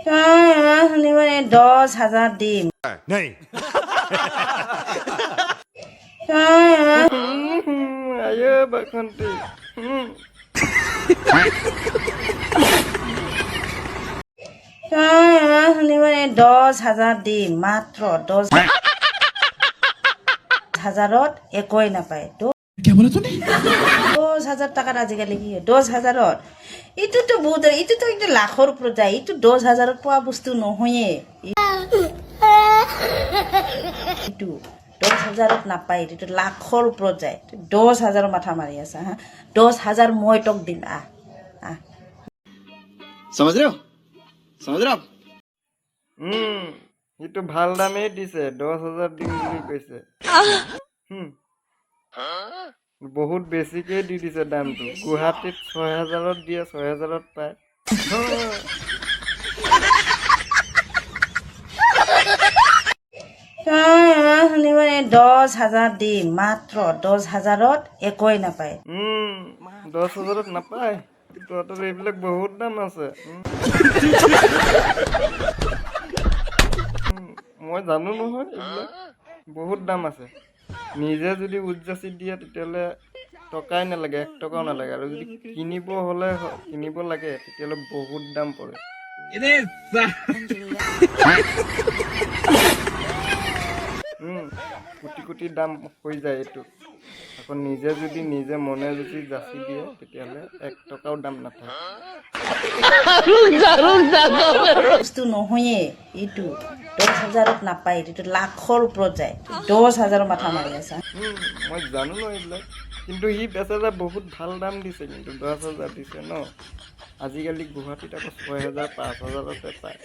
মানে 10,000 দিম नहीं ayo Bakanti মানে 10,000 দিম মাত্ৰ 10,000ত একোৱেই নাপায় 10,000 টাকাত আজিকালি কি 10,000ত ইটোতো বহুত ইটোতো একটা লাখৰ ওপৰত যায় ইটো 10,000ত পোৱা বস্তু নহয়ে ইটো 10,000ত নাপায় ইটো লাখৰ ওপৰত যায় 10,000 মাথা মাৰি আছে হা 10,000 মই তোক দিম আহ समझ रहे हो समझ रहे हो आप itu ভাল দামেই দিছে 10,000 দিম বুলি কৈছে বহুত বেছিকে দি দিছে দামটো গুৱাহাটীত 6,000ত দিয়ে 6,000ত পায় মানে 10,000 দিম মাত্ৰ 10,000ত একোৱেই নাপায় 10,000ত নাপায় তহঁতৰ এইবিলাক বহুত দাম আছে মই জানো নহয় এইবিলাক বহুত দাম আছে নিজে যদি উজ্জাচি দিয়ে তেতিয়াহ'লে টকাই নালাগে 1 টকাও নালাগে আৰু যদি কিনিব লাগে তেতিয়াহ'লে বহুত দাম পৰে কোটি কোটি দাম হৈ যায় এইটো আকৌ নিজে মনে যদি যাচি দিয়ে তেতিয়াহ'লে 1 টকাও দাম নাথাকে বস্তু নহয়ে এইটো 10,000ত নাপায় এইটো লাখৰ ওপৰত যায় 10,000 মাথা মাৰি আছে মই জানো ন এইবিলাক কিন্তু সি বেচাৰা বহুত ভাল দাম দিছে কিন্তু 10,000 দিছে ন আজিকালি গুৱাহাটীত আকৌ 6,000 5,000তে পায়